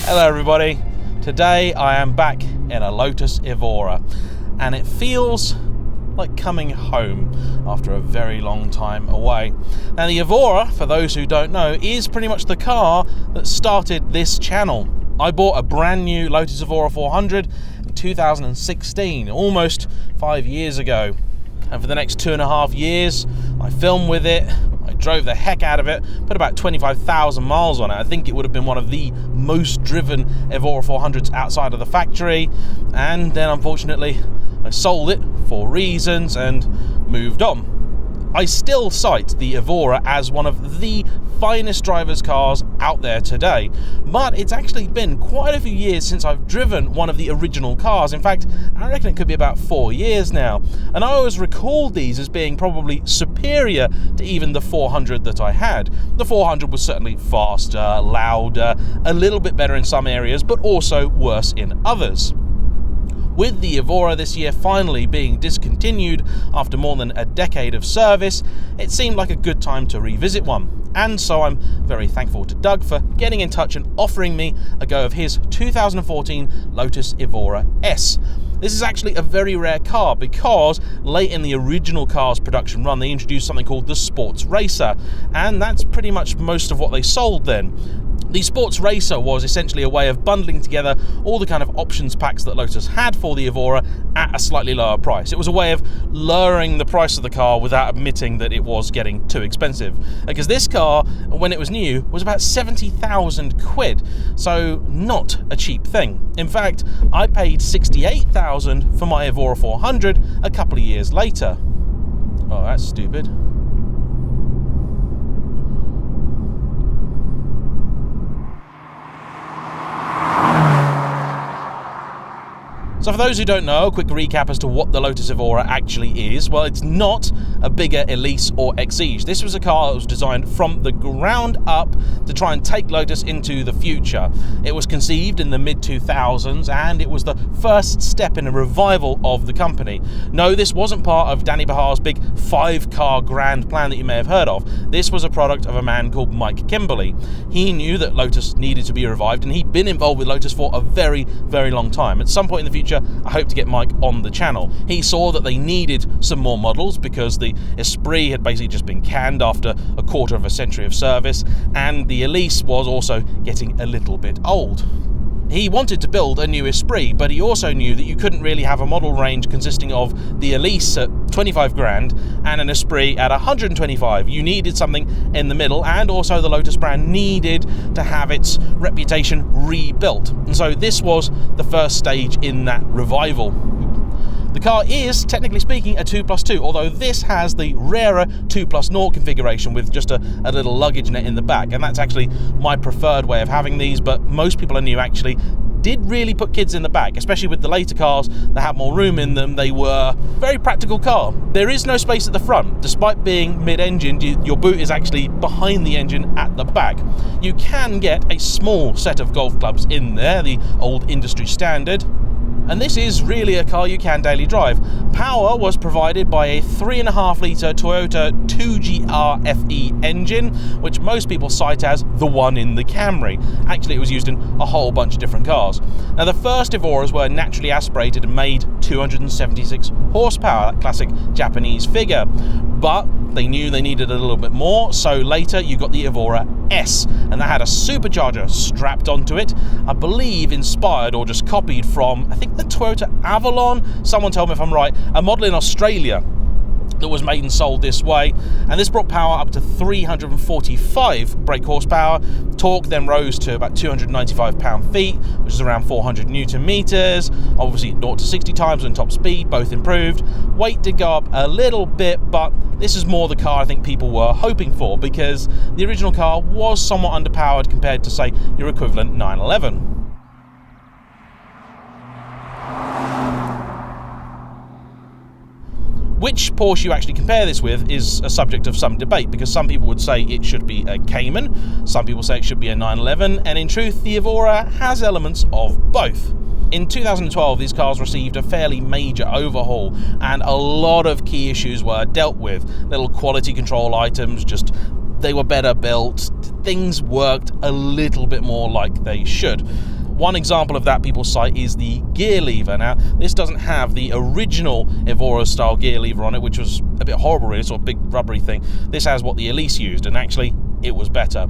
Hello everybody, today I am back in a Lotus Evora and it feels like coming home after a very long time away. Now the Evora, for those who don't know, is pretty much the car that started this channel. I bought a brand new Lotus Evora 400 in 2016, almost 5 years ago. And for the next 2.5 years, I filmed with it, I drove the heck out of it, put about 25,000 miles on it. I think it would have been one of the most driven Evora 400s outside of the factory. And then unfortunately, I sold it for reasons and moved on. I still cite the Evora as one of the finest driver's cars out there today, but it's actually been quite a few years since I've driven one of the original cars. In fact, I reckon it could be about 4 years now, and I always recalled these as being probably superior to even the 400 that I had. The 400 was certainly faster, louder, a little bit better in some areas, but also worse in others. With the Evora this year finally being discontinued after more than a decade of service, it seemed like a good time to revisit one. And so I'm very thankful to Doug for getting in touch and offering me a go of his 2014 Lotus Evora S. This is actually a very rare car because late in the original car's production run they introduced something called the Sports Racer, and that's pretty much most of what they sold then. The Sports Racer was essentially a way of bundling together all the kind of options packs that Lotus had for the Evora at a slightly lower price. It was a way of lowering the price of the car without admitting that it was getting too expensive. Because this car, when it was new, was about 70,000 quid, so not a cheap thing. In fact, I paid 68,000 for my Evora 400 a couple of years later. Oh, that's stupid. So for those who don't know, a quick recap as to what the Lotus Evora actually is. Well, it's not a bigger Elise or Exige. This was a car that was designed from the ground up to try and take Lotus into the future. It was conceived in the mid-2000s and it was the first step in a revival of the company. No, this wasn't part of Danny Bahar's big 5-car grand plan that you may have heard of. This was a product of a man called Mike Kimberly. He knew that Lotus needed to be revived and he'd been involved with Lotus for a very, very long time. At some point in the future, I hope to get Mike on the channel. He saw that they needed some more models because the Esprit had basically just been canned after a quarter of a century of service, and the Elise was also getting a little bit old. He wanted to build a new Esprit, but he also knew that you couldn't really have a model range consisting of the Elise at 25 grand and an Esprit at 125. You needed something in the middle, and also the Lotus brand needed to have its reputation rebuilt. And so this was the first stage in that revival. The car is, technically speaking, a 2+2, although this has the rarer 2+0 configuration with just a little luggage net in the back, and that's actually my preferred way of having these, but most people I knew actually did really put kids in the back, especially with the later cars that had more room in them. They were a very practical car. There is no space at the front. Despite being mid-engine, your boot is actually behind the engine at the back. You can get a small set of golf clubs in there, the old industry standard. And this is really a car you can daily drive. Power was provided by a 3.5 litre Toyota 2GR FE engine, which most people cite as the one in the Camry. Actually, it was used in a whole bunch of different cars. Now, the first Evoras were naturally aspirated and made 276 horsepower, that classic Japanese figure. But they knew they needed a little bit more, so later you got the Evora S, and that had a supercharger strapped onto it, I believe inspired or just copied from, I think, the Toyota Avalon. Someone tell me if I'm right. A model in Australia that was made and sold this way, and this brought power up to 345 brake horsepower. Torque then rose to about 295 pound-feet, which is around 400 newton meters. Obviously 0 to 60 times on top speed, both improved. Weight did go up a little bit, but this is more the car I think people were hoping for, because the original car was somewhat underpowered compared to, say, your equivalent 911. Which Porsche you actually compare this with is a subject of some debate, because some people would say it should be a Cayman, some people say it should be a 911, and in truth the Evora has elements of both. In 2012, these cars received a fairly major overhaul, and a lot of key issues were dealt with. Little quality control items, just they were better built, things worked a little bit more like they should. One example of that people cite is the gear lever. Now, this doesn't have the original Evora style gear lever on it, which was a bit horrible really, sort of big rubbery thing. This has what the Elise used, and actually it was better.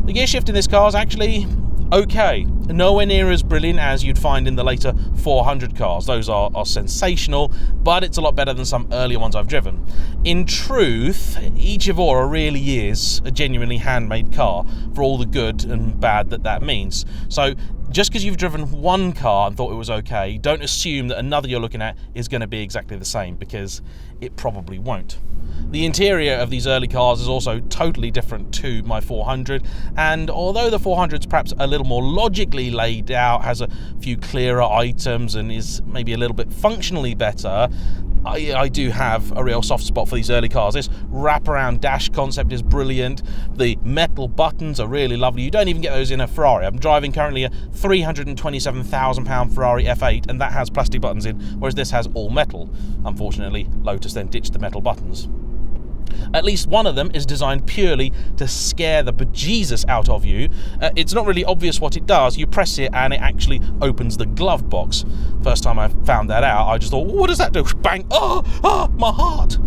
The gear shift in this car is actually okay. Nowhere near as brilliant as you'd find in the later 400 cars. Those are sensational, but it's a lot better than some earlier ones I've driven. In truth, each Evora really is a genuinely handmade car, for all the good and bad that means. So just because you've driven one car and thought it was okay, don't assume that another you're looking at is going to be exactly the same, because it probably won't. The interior of these early cars is also totally different to my 400, and although the 400 is perhaps a little more logically laid out, has a few clearer items and is maybe a little bit functionally better, I do have a real soft spot for these early cars. This wraparound dash concept is brilliant. The metal buttons are really lovely. You don't even get those in a Ferrari. I'm driving currently a £327,000 Ferrari F8, and that has plastic buttons in, whereas this has all metal. Unfortunately, Lotus then ditched the metal buttons. At least one of them is designed purely to scare the bejesus out of you. It's not really obvious what it does. You press it and it actually opens the glove box. First time I found that out, I just thought, what does that do? Bang! Oh, my heart!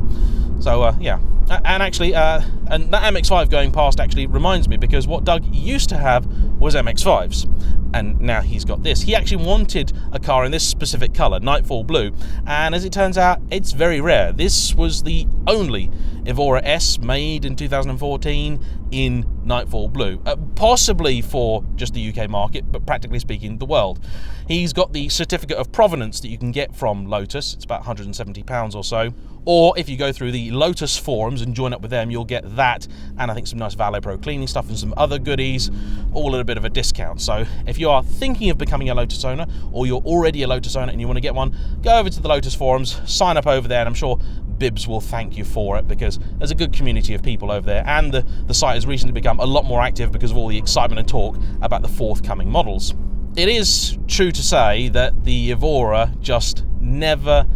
So, yeah. And actually, and that MX-5 going past actually reminds me, because what Doug used to have was MX-5s. And now he's got this. He actually wanted a car in this specific colour, Nightfall Blue, and as it turns out, it's very rare. This was the only Evora S made in 2014 in Nightfall Blue, possibly for just the UK market, but practically speaking, the world. He's got the certificate of provenance that you can get from Lotus. It's about £170 or so. Or if you go through the Lotus forums and join up with them, you'll get that, and I think some nice Valet Pro cleaning stuff and some other goodies, all at a bit of a discount. So if you are thinking of becoming a Lotus owner, or you're already a Lotus owner and you want to get one, go over to the Lotus forums, sign up over there, and I'm sure Bibbs will thank you for it, because there's a good community of people over there, and the site has recently become a lot more active because of all the excitement and talk about the forthcoming models. It is true to say that the Evora just never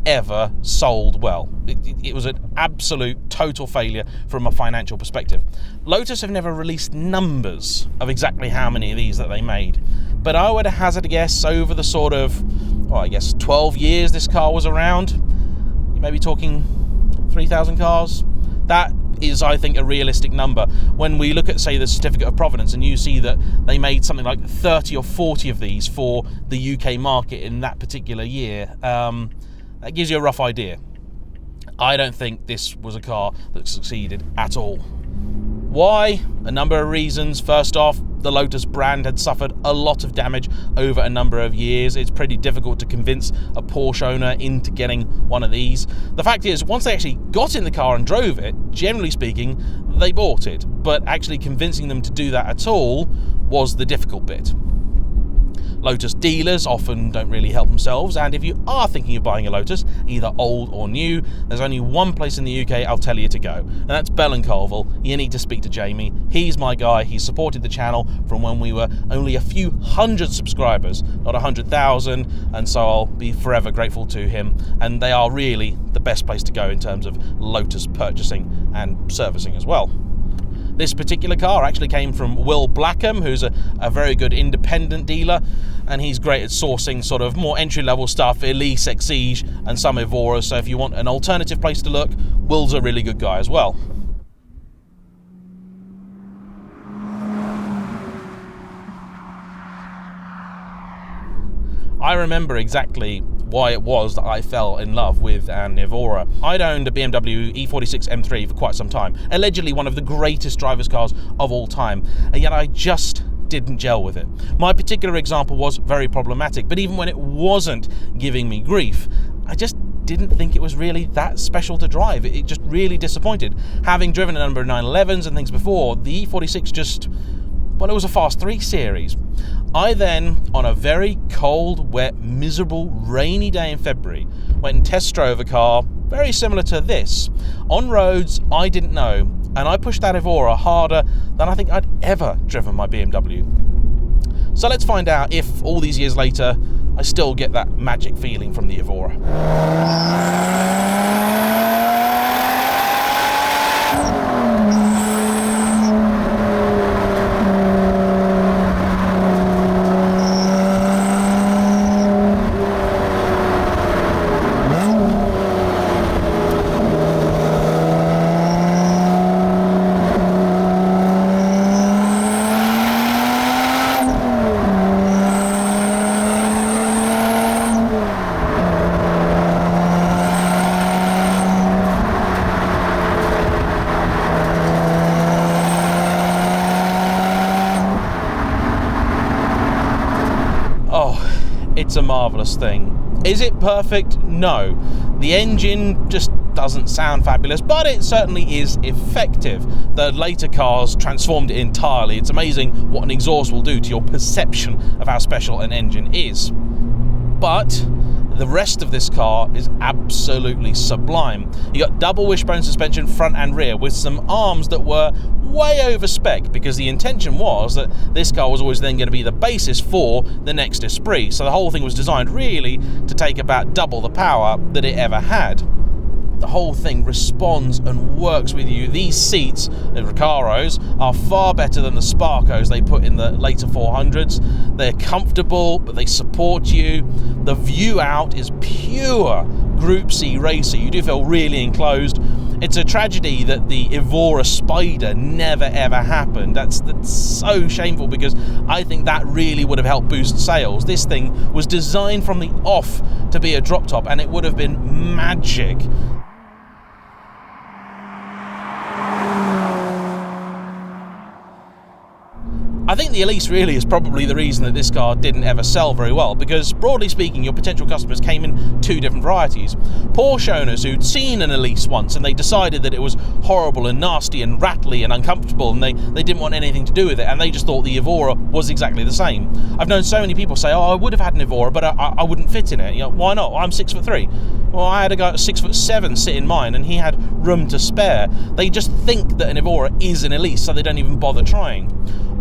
ever sold well. It was an absolute total failure from a financial perspective. Lotus have never released numbers of exactly how many of these that they made, but I would hazard a guess over the sort of, well, I guess 12 years this car was around, you may be talking 3,000 cars. That is, I think, a realistic number. When we look at, say, the certificate of provenance, and you see that they made something like 30 or 40 of these for the UK market in that particular year, that gives you a rough idea. I don't think this was a car that succeeded at all. Why? A number of reasons. First off, the Lotus brand had suffered a lot of damage over a number of years. It's pretty difficult to convince a Porsche owner into getting one of these. The fact is, once they actually got in the car and drove it, generally speaking, they bought it. But actually convincing them to do that at all was the difficult bit. Lotus dealers often don't really help themselves, and if you are thinking of buying a Lotus, either old or new, there's only one place in the UK I'll tell you to go, and that's Bell & Colville. You need to speak to Jamie. He's my guy. He's supported the channel from when we were only a few hundred subscribers, not 100,000, and so I'll be forever grateful to him, and they are really the best place to go in terms of Lotus purchasing and servicing as well. This particular car actually came from Will Blackham, who's a very good independent dealer, and he's great at sourcing sort of more entry-level stuff, Elise, Exige, and some Evoras. So if you want an alternative place to look, Will's a really good guy as well. I remember exactly why it was that I fell in love with an Evora. I'd owned a BMW E46 M3 for quite some time, allegedly one of the greatest driver's cars of all time, and yet I just didn't gel with it. My particular example was very problematic, but even when it wasn't giving me grief, I just didn't think it was really that special to drive. It just really disappointed. Having driven a number of 911s and things before, the E46 just, well, it was a Fast 3 Series. I then, on a very cold, wet, miserable, rainy day in February, went and test drove a car very similar to this, on roads I didn't know, and I pushed that Evora harder than I think I'd ever driven my BMW. So let's find out if, all these years later, I still get that magic feeling from the Evora. it's a marvellous thing. Is it perfect? No. The engine just doesn't sound fabulous, but it certainly is effective. The later cars transformed it entirely. It's amazing what an exhaust will do to your perception of how special an engine is. But the rest of this car is absolutely sublime. You got double wishbone suspension front and rear with some arms that were way over spec, because the intention was that this car was always then going to be the basis for the next Esprit. So the whole thing was designed really to take about double the power that it ever had. The whole thing responds and works with you. These seats, the Recaros, are far better than the Sparcos they put in the later 400s. They're comfortable, but they support you. The view out is pure Group C racer. You do feel really enclosed. It's a tragedy that the Evora Spider never ever happened. That's so shameful, because I think that really would have helped boost sales. This thing was designed from the off to be a drop top, and it would have been magic. I think the Elise really is probably the reason that this car didn't ever sell very well, because broadly speaking your potential customers came in two different varieties. Porsche owners who'd seen an Elise once and they decided that it was horrible and nasty and rattly and uncomfortable, and they didn't want anything to do with it, and they just thought the Evora was exactly the same. I've known so many people say, oh, I would have had an Evora, but I wouldn't fit in it. You know, why not? I'm 6'3". Well, I had a guy at 6'7" sit in mine and he had room to spare. They just think that an Evora is an Elise, so they don't even bother trying.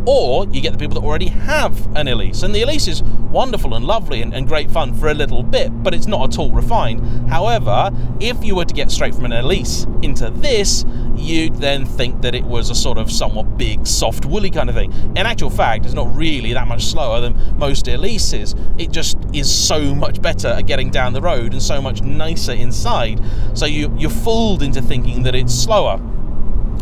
Or you get the people that already have an Elise, and the Elise is wonderful and lovely and great fun for a little bit, but it's not at all refined. However, if you were to get straight from an Elise into this, you'd then think that it was a sort of somewhat big, soft, woolly kind of thing. In actual fact, it's not really that much slower than most Elises. It just is so much better at getting down the road and so much nicer inside. So you're fooled into thinking that it's slower.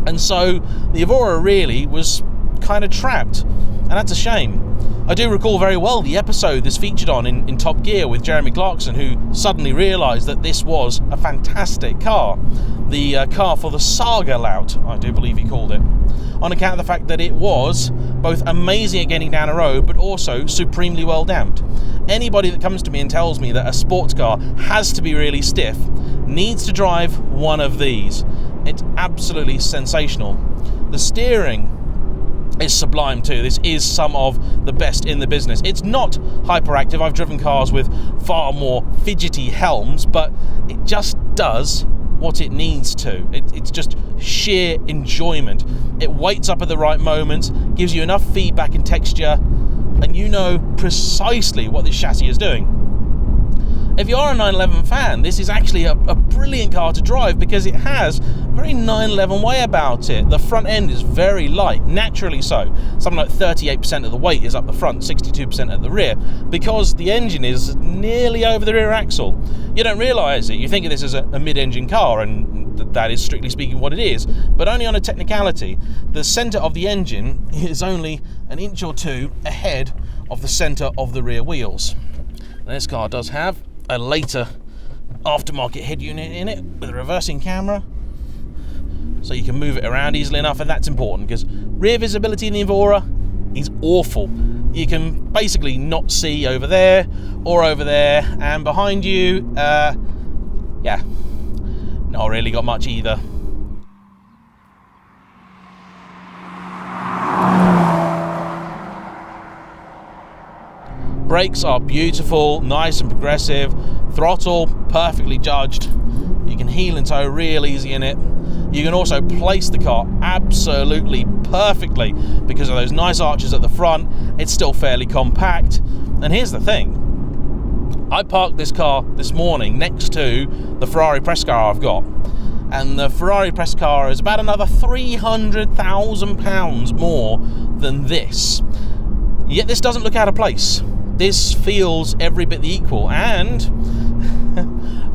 And so the Evora really was kind of trapped, and that's a shame. I do recall very well the episode this featured on in Top Gear with Jeremy Clarkson, who suddenly realised that this was a fantastic car. The car for the Saga Lout, I do believe he called it, on account of the fact that it was both amazing at getting down a road but also supremely well damped. Anybody that comes to me and tells me that a sports car has to be really stiff needs to drive one of these. It's absolutely sensational. The steering is sublime too. This is some of the best in the business. It's not hyperactive. I've driven cars with far more fidgety helms, but it just does what it needs to. It's just sheer enjoyment. It waits up at the right moments, gives you enough feedback and texture, and you know precisely what this chassis is doing. If you are a 911 fan, this is actually a brilliant car to drive, because it has a very 911 way about it. The front end is very light, naturally so. Something like 38% of the weight is up the front, 62% at the rear, because the engine is nearly over the rear axle. You don't realise it. You think of this as a mid-engine car, and that is strictly speaking what it is, but only on a technicality. The centre of the engine is only an inch or two ahead of the centre of the rear wheels. Now, this car does have a later aftermarket head unit in it with a reversing camera, so you can move it around easily enough, and that's important because rear visibility in the Evora is awful. You can basically not see over there or over there, and behind you, yeah, not really got much either. Brakes are beautiful, nice and progressive. Throttle, perfectly judged. You can heel and tow real easy in it. You can also place the car absolutely perfectly because of those nice arches at the front. It's still fairly compact. And here's the thing. I parked this car this morning next to the Ferrari press car I've got. And the Ferrari press car is about another £300,000 more than this. Yet this doesn't look out of place. This feels every bit the equal, and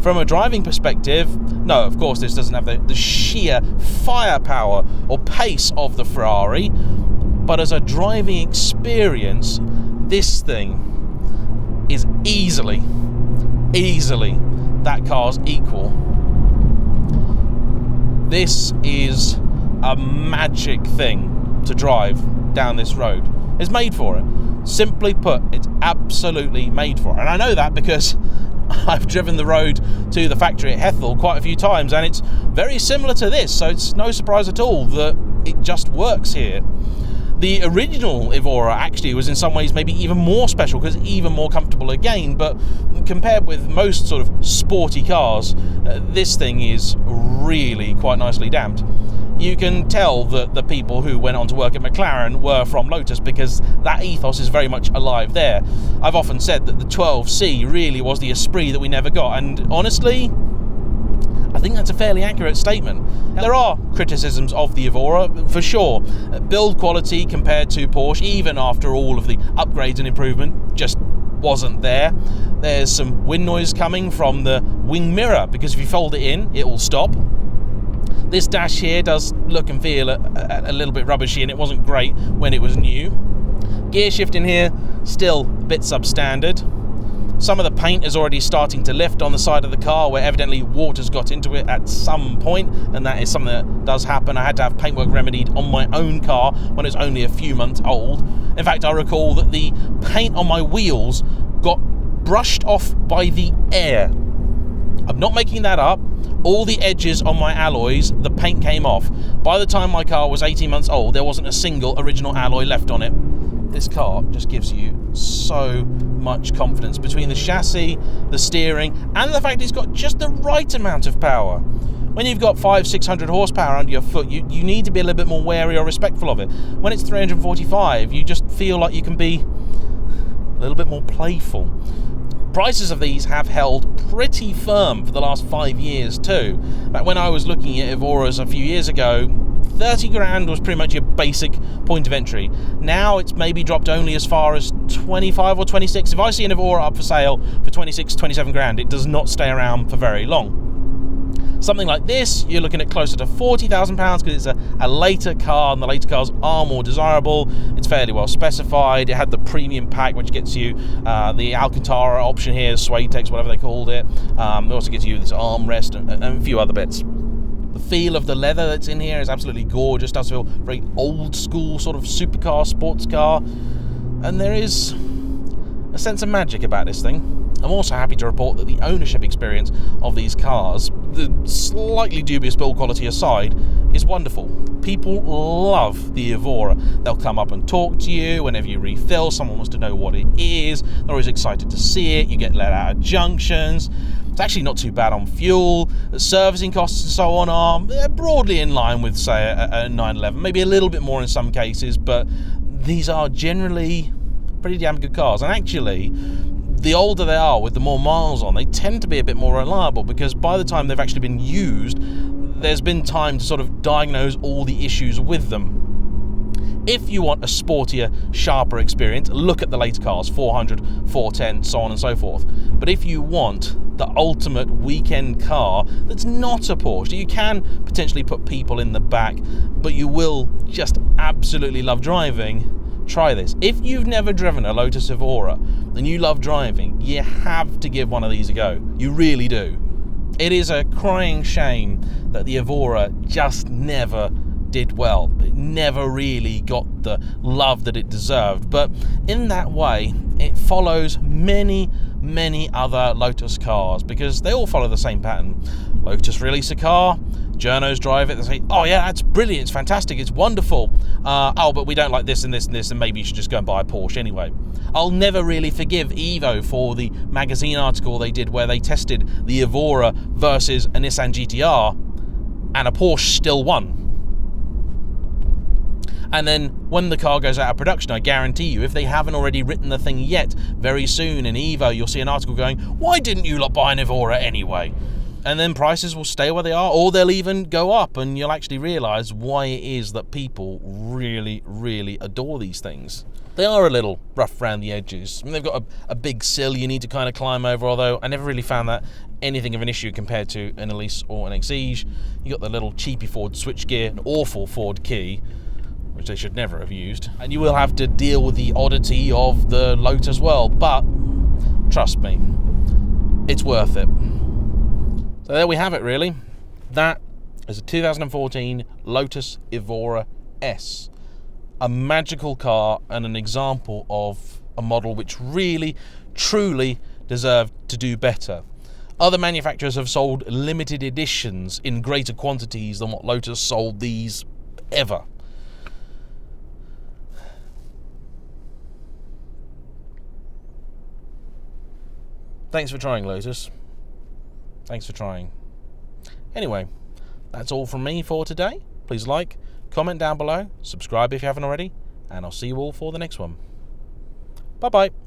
from a driving perspective, no, of course this doesn't have the sheer firepower or pace of the Ferrari, but as a driving experience, this thing is easily that car's equal. This is a magic thing to drive down this road. It's made for it. Simply put, it's absolutely made for it. And I know that because I've driven the road to the factory at Hethel quite a few times, and it's very similar to this, so it's no surprise at all that it just works here. The original Evora actually was in some ways maybe even more special because even more comfortable again, but compared with most sort of sporty cars, this thing is really quite nicely damped. You can tell that the people who went on to work at McLaren were from Lotus because that ethos is very much alive there. I've often said that the 12C really was the esprit that we never got, and honestly, I think that's a fairly accurate statement. There are criticisms of the Evora, for sure. Build quality compared to Porsche, even after all of the upgrades and improvement, just wasn't there. There's some wind noise coming from the wing mirror, because if you fold it in, it will stop. This dash here does look and feel a little bit rubbishy, and it wasn't great when it was new. Gear shift in here, still a bit substandard. Some of the paint is already starting to lift on the side of the car, where evidently water's got into it at some point, and that is something that does happen. I had to have paintwork remedied on my own car when it was only a few months old. In fact, I recall that the paint on my wheels got brushed off by the air. I'm not making that up. All the edges on my alloys, the paint came off. By the time my car was 18 months old, there wasn't a single original alloy left on it. This car just gives you so much confidence between the chassis, the steering, and the fact it's got just the right amount of power. When you've got 500-600 horsepower under your foot, you need to be a little bit more wary or respectful of it. When it's 345, you just feel like you can be a little bit more playful. Prices of these have held pretty firm for the last 5 years too. But when I was looking at Evoras a few years ago, 30 grand was pretty much your basic point of entry. Now it's maybe dropped only as far as 25 or 26. If I see an Evora up for sale for 26, 27 grand, it does not stay around for very long. Something like this, you're looking at closer to £40,000 because it's a later car, and the later cars are more desirable. It's fairly well specified. It had the premium pack, which gets you the Alcantara option here, Suede Tex, whatever they called it. It also gives you this armrest and a few other bits. The feel of the leather that's in here is absolutely gorgeous. It does feel very old school, sort of supercar, sports car. And there is a sense of magic about this thing. I'm also happy to report that the ownership experience of these cars, the slightly dubious build quality aside, is wonderful. People love the Evora. They'll come up and talk to you whenever you refill. Someone wants to know what it is. They're always excited to see it. You get let out of junctions. It's actually not too bad on fuel. The servicing costs and so on are broadly in line with, say, a 911. Maybe a little bit more in some cases, but these are generally pretty damn good cars. And actually, the older they are with the more miles on, they tend to be a bit more reliable, because by the time they've actually been used, there's been time to sort of diagnose all the issues with them. If you want a sportier, sharper experience, look at the later cars, 400, 410, so on and so forth. But if you want the ultimate weekend car that's not a Porsche, you can potentially put people in the back, but you will just absolutely love driving, try this. If you've never driven a Lotus Evora and you love driving, you have to give one of these a go. You really do. It is a crying shame that the Evora just never did well. It never really got the love that it deserved. But in that way, it follows many other Lotus cars, because they all follow the same pattern. Lotus release a car, journos drive it, they say, oh yeah, that's brilliant, it's fantastic, it's wonderful. Oh, but we don't like this and this and this, and maybe you should just go and buy a Porsche anyway. I'll never really forgive Evo for the magazine article they did where they tested the Evora versus a Nissan GTR, and a Porsche still won. And then when the car goes out of production, I guarantee you, if they haven't already written the thing yet, very soon in Evo you'll see an article going, why didn't you lot buy an Evora anyway? And then prices will stay where they are, or they'll even go up, and you'll actually realise why it is that people really adore these things. They are a little rough around the edges. I mean, they've got a big sill you need to kind of climb over, although I never really found that anything of an issue compared to an Elise or an Exige. You got the little cheapy Ford switchgear, an awful Ford key, which they should never have used. And you will have to deal with the oddity of the Lotus as well, but trust me, it's worth it. So there we have it, really. That is a 2014 Lotus Evora S. a magical car and an example of a model which really, truly deserved to do better. Other manufacturers have sold limited editions in greater quantities than what Lotus sold these ever. Thanks for trying, Lotus. Thanks for trying. Anyway, that's all from me for today. Please like, comment down below, subscribe if you haven't already, and I'll see you all for the next one. Bye-bye.